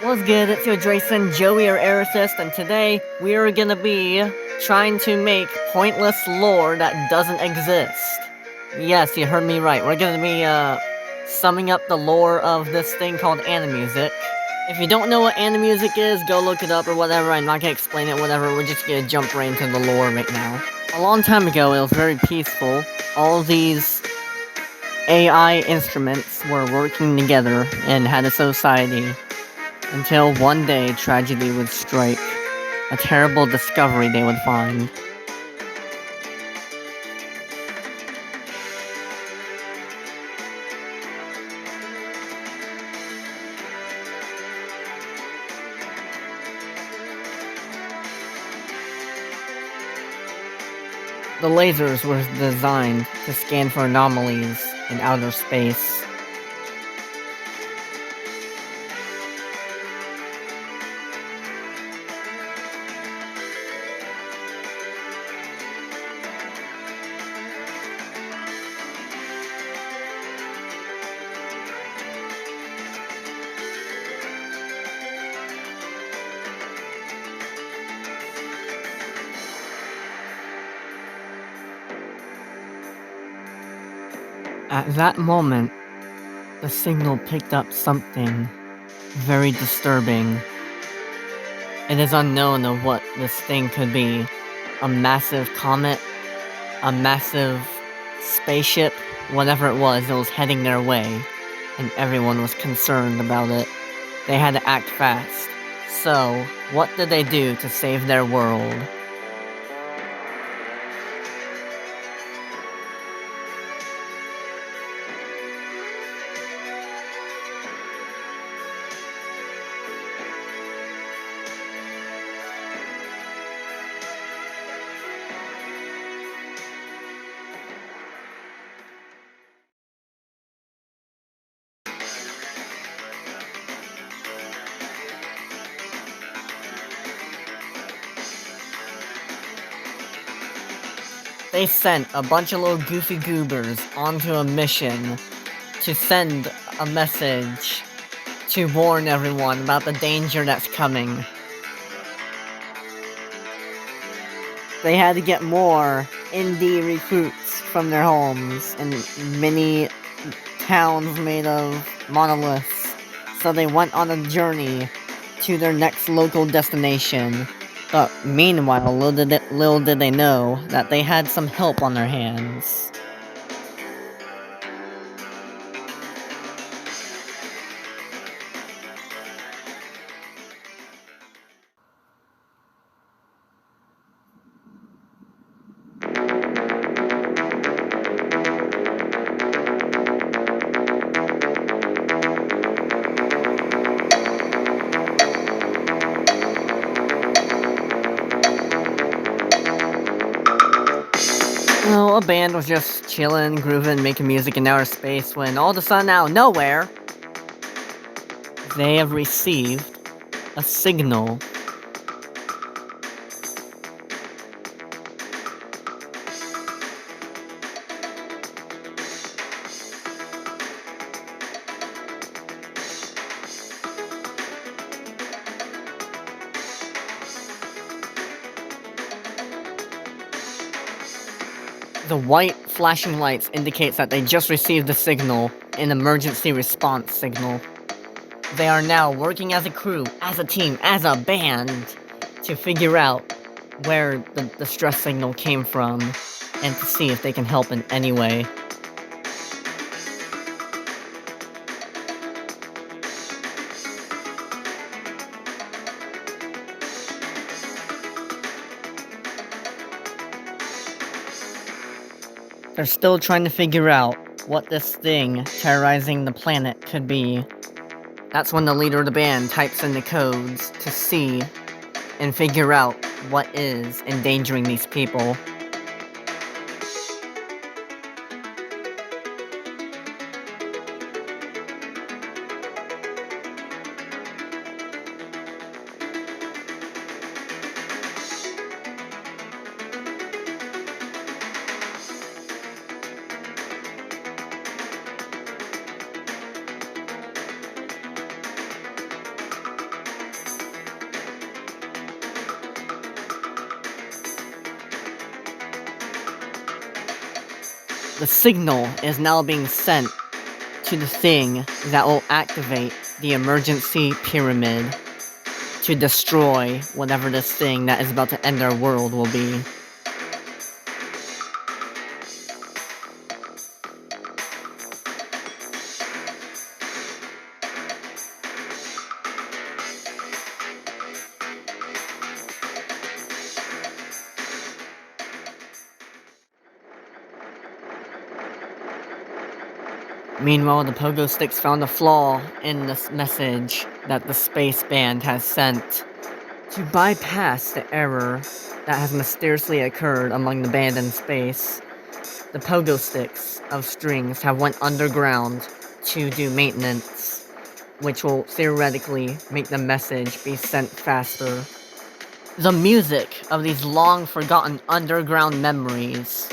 What's good? It's your DOESN, Joey or Aerosist, and today we are gonna be trying to make pointless lore that doesn't exist. Yes, you heard me right. We're gonna be, summing up the lore of this thing called Animusic. If you don't know what Animusic is, go look it up or whatever. I'm not gonna explain it, whatever. We're just gonna jump right into the lore right now. A long time ago, it was very peaceful. All these AI instruments were working together and had a society. Until one day tragedy would strike, a terrible discovery they would find. The lasers were designed to scan for anomalies in outer space. At that moment, the signal picked up something very disturbing. It is unknown of what this thing could be. A massive comet, a massive spaceship, whatever it was heading their way, and everyone was concerned about it. They had to act fast. So, what did they do to save their world? They sent a bunch of little goofy goobers onto a mission to send a message to warn everyone about the danger that's coming. They had to get more indie recruits from their homes in many towns made of monoliths, so they went on a journey to their next local destination. But meanwhile, little did they know that they had some help on their hands. Well, a band was just chilling, grooving, making music in outer space when all of a sudden, out of nowhere, they have received a signal. The white flashing lights indicates that they just received the signal, an emergency response signal. They are now working as a crew, as a team, as a band, to figure out where the distress signal came from, and to see if they can help in any way. They're still trying to figure out what this thing terrorizing the planet could be. That's when the leader of the band types in the codes to see and figure out what is endangering these people. The signal is now being sent to the thing that will activate the emergency pyramid to destroy whatever this thing that is about to end our world will be. Meanwhile, the pogo sticks found a flaw in this message that the space band has sent. To bypass the error that has mysteriously occurred among the band in space, the pogo sticks of strings have went underground to do maintenance, which will theoretically make the message be sent faster. The music of these long-forgotten underground memories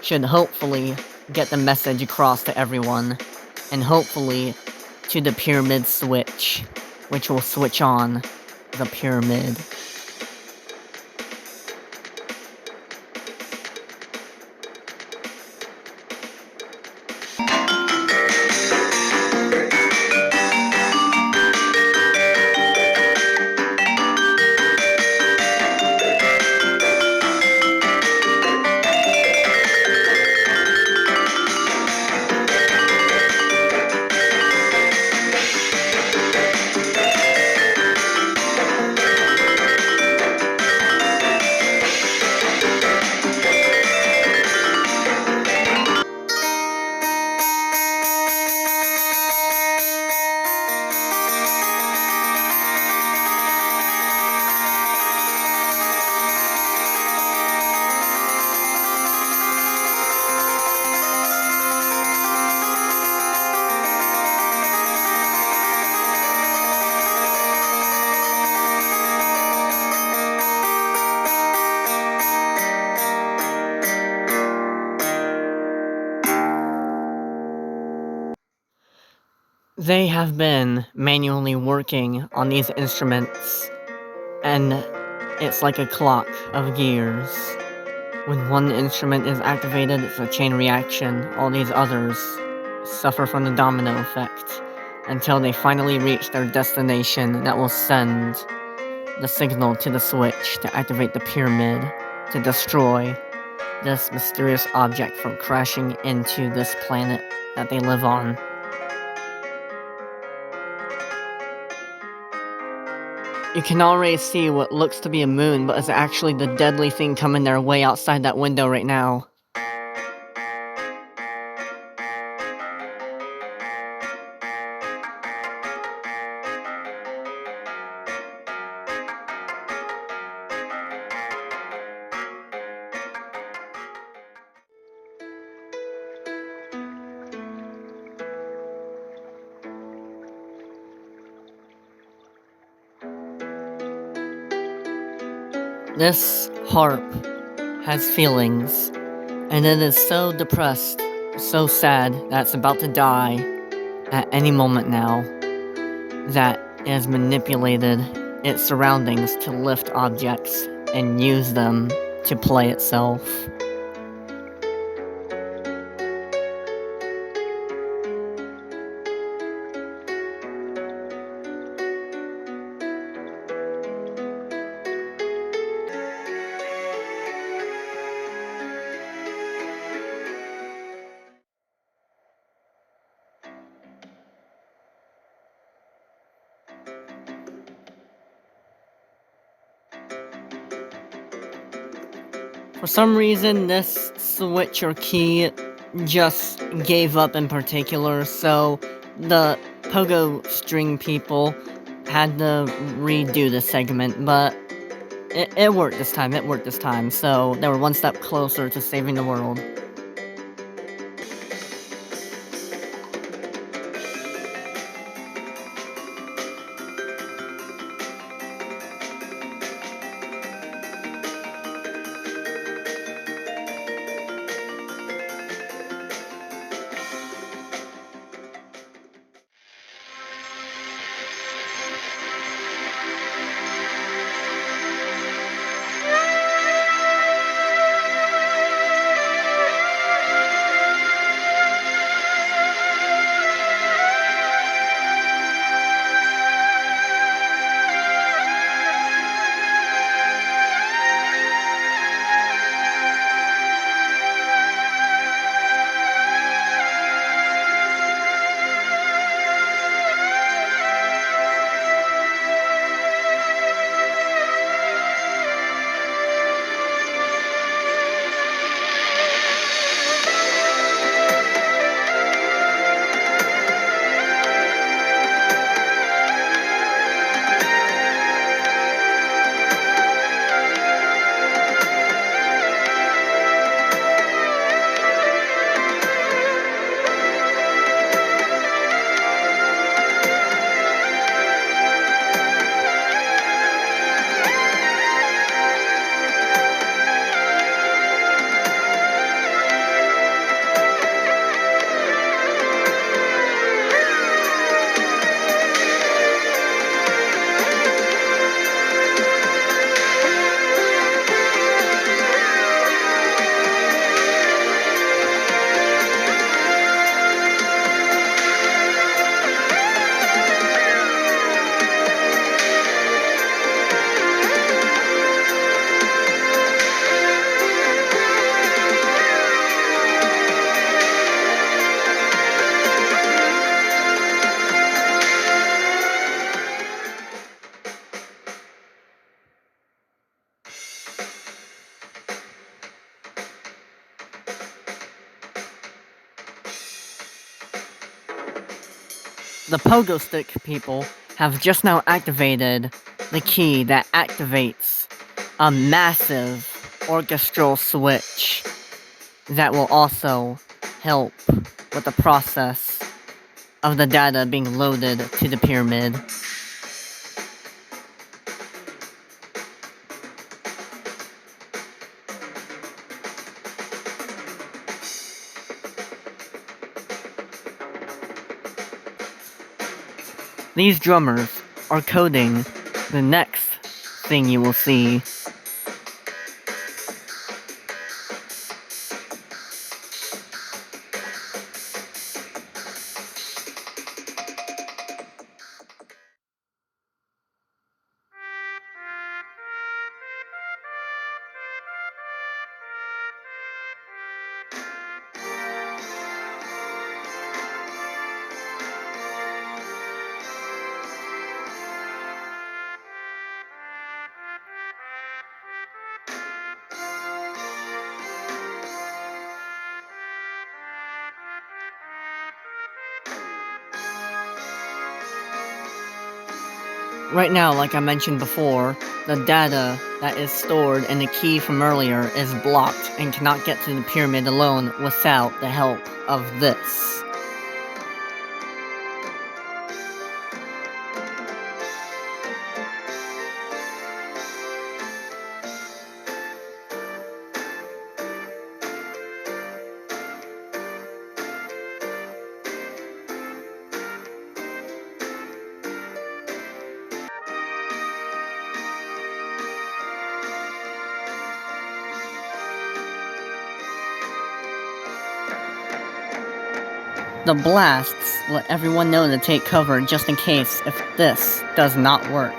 should hopefully get the message across to everyone, and hopefully to the pyramid switch, which will switch on the pyramid. They have been manually working on these instruments, and it's like a clock of gears. When one instrument is activated, it's a chain reaction. All these others suffer from the domino effect until they finally reach their destination that will send the signal to the switch to activate the pyramid to destroy this mysterious object from crashing into this planet that they live on. You can already see what looks to be a moon, but is actually the deadly thing coming their way outside that window right now. This harp has feelings, and it is so depressed, so sad that it's about to die at any moment now, that it has manipulated its surroundings to lift objects and use them to play itself. For some reason, this switch or key just gave up in particular, so the pogo string people had to redo the segment, but it worked this time, so they were one step closer to saving the world. The pogo stick people have just now activated the key that activates a massive orchestral switch that will also help with the process of the data being loaded to the pyramid. These drummers are coding the next thing you will see. Right now, like I mentioned before, the data that is stored in the key from earlier is blocked and cannot get to the pyramid alone without the help of this. The blasts let everyone know to take cover just in case if this does not work.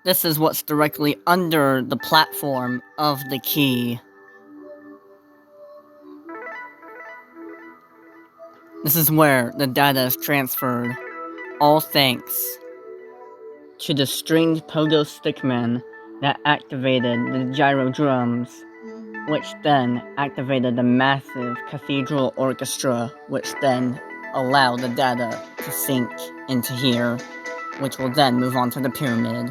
This is what's directly under the platform of the key. This is where the data is transferred, all thanks to the stringed pogo stickmen that activated the gyro drums, which then activated the massive cathedral orchestra, which then allowed the data to sync into here, which will then move on to the pyramid.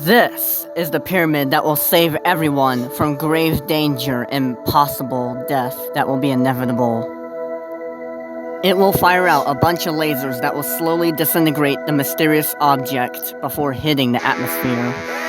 This is the pyramid that will save everyone from grave danger and possible death that will be inevitable. It will fire out a bunch of lasers that will slowly disintegrate the mysterious object before hitting the atmosphere.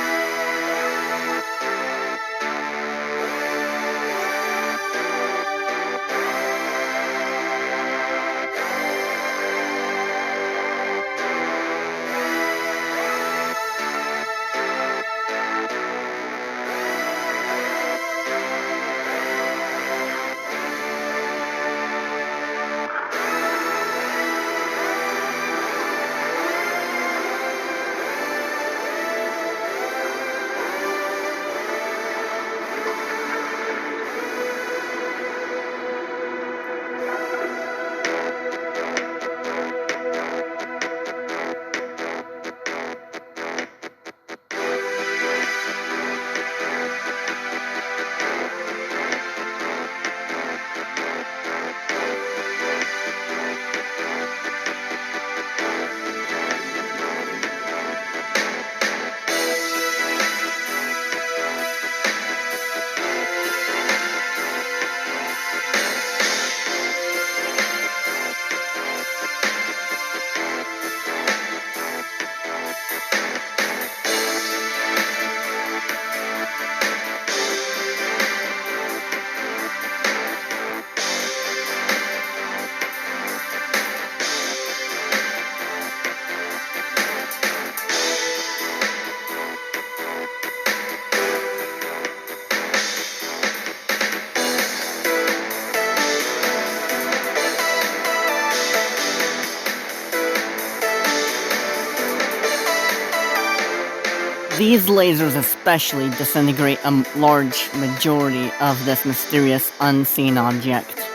These lasers especially disintegrate a large majority of this mysterious unseen object.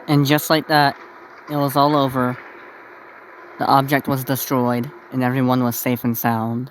And just like that, it was all over. The object was destroyed, and everyone was safe and sound.